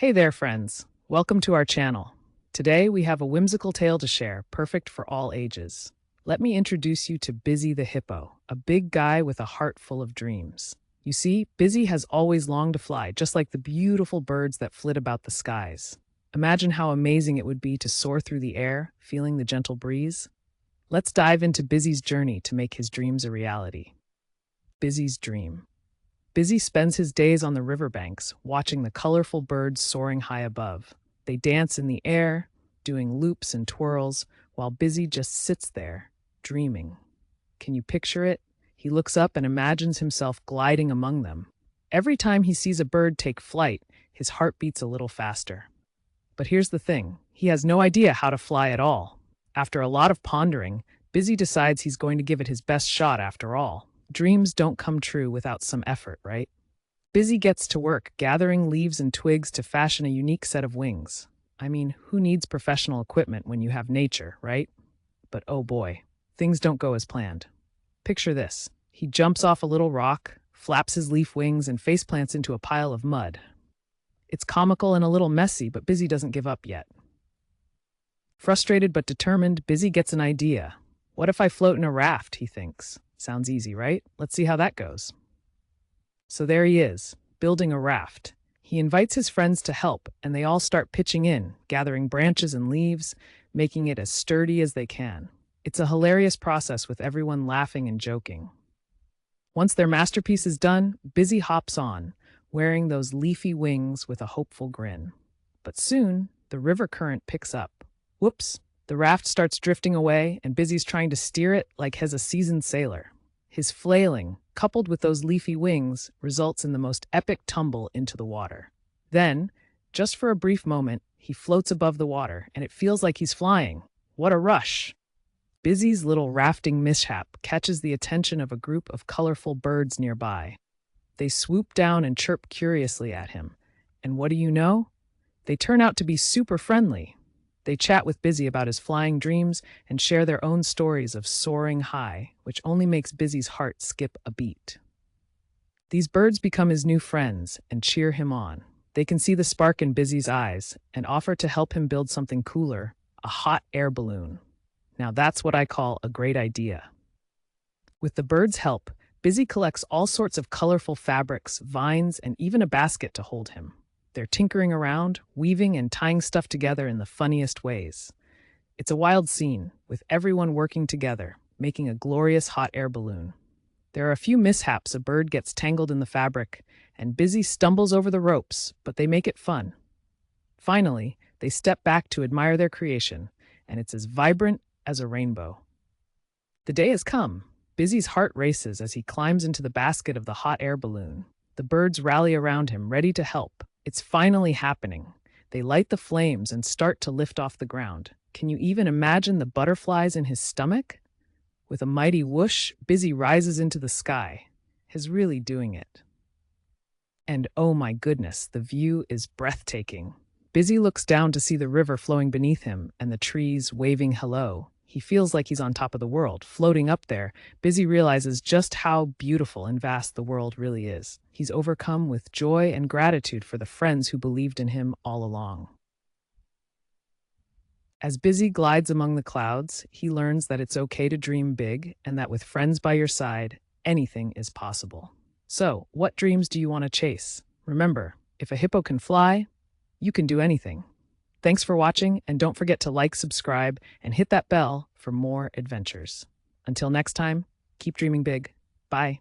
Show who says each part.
Speaker 1: Hey there, friends. Welcome to our channel. Today we have a whimsical tale to share, perfect for all ages. Let me introduce you to Bizzy the hippo, a big guy with a heart full of dreams. You see, Bizzy has always longed to fly, just like the beautiful birds that flit about the skies. Imagine how amazing it would be to soar through the air, feeling the gentle breeze. Let's dive into Bizzy's journey to make his dreams a reality. Bizzy's dream. Bizzy spends his days on the riverbanks, watching the colorful birds soaring high above. They dance in the air, doing loops and twirls, while Bizzy just sits there, dreaming. Can you picture it? He looks up and imagines himself gliding among them. Every time he sees a bird take flight, his heart beats a little faster. But here's the thing, he has no idea how to fly at all. After a lot of pondering, Bizzy decides he's going to give it his best shot after all. Dreams don't come true without some effort, right? Bizzy gets to work gathering leaves and twigs to fashion a unique set of wings. I mean, who needs professional equipment when you have nature, right? But oh boy, things don't go as planned. Picture this. He jumps off a little rock, flaps his leaf wings, and faceplants into a pile of mud. It's comical and a little messy, but Bizzy doesn't give up yet. Frustrated but determined, Bizzy gets an idea. What if I float in a raft, he thinks. Sounds easy, right? Let's see how that goes. So there he is, building a raft. He invites his friends to help, and they all start pitching in, gathering branches and leaves, making it as sturdy as they can. It's a hilarious process with everyone laughing and joking. Once their masterpiece is done, Bizzy hops on, wearing those leafy wings with a hopeful grin. But soon, the river current picks up. Whoops! The raft starts drifting away, and Bizzy's trying to steer it like he's a seasoned sailor. His flailing, coupled with those leafy wings, results in the most epic tumble into the water. Then, just for a brief moment, he floats above the water, and it feels like he's flying. What a rush! Bizzy's little rafting mishap catches the attention of a group of colorful birds nearby. They swoop down and chirp curiously at him. And what do you know? They turn out to be super friendly. They chat with Bizzy about his flying dreams and share their own stories of soaring high, which only makes Bizzy's heart skip a beat. These birds become his new friends and cheer him on. They can see the spark in Bizzy's eyes and offer to help him build something cooler, a hot air balloon. Now that's what I call a great idea. With the birds' help, Bizzy collects all sorts of colorful fabrics, vines, and even a basket to hold him. They're tinkering around, weaving and tying stuff together in the funniest ways. It's a wild scene, with everyone working together, making a glorious hot air balloon. There are a few mishaps. A bird gets tangled in the fabric, and Bizzy stumbles over the ropes, but they make it fun. Finally, they step back to admire their creation, and it's as vibrant as a rainbow. The day has come. Bizzy's heart races as he climbs into the basket of the hot air balloon. The birds rally around him, ready to help. It's finally happening. They light the flames and start to lift off the ground. Can you even imagine the butterflies in his stomach? With a mighty whoosh, Bizzy rises into the sky. He's really doing it. And oh my goodness, the view is breathtaking. Bizzy looks down to see the river flowing beneath him and the trees waving hello. He feels like he's on top of the world, floating up there. Bizzy realizes just how beautiful and vast the world really is. He's overcome with joy and gratitude for the friends who believed in him all along. As Bizzy glides among the clouds, he learns that it's okay to dream big and that with friends by your side, anything is possible. So, what dreams do you want to chase? Remember, if a hippo can fly, you can do anything. Thanks for watching, and don't forget to like, subscribe, and hit that bell for more adventures. Until next time, keep dreaming big. Bye.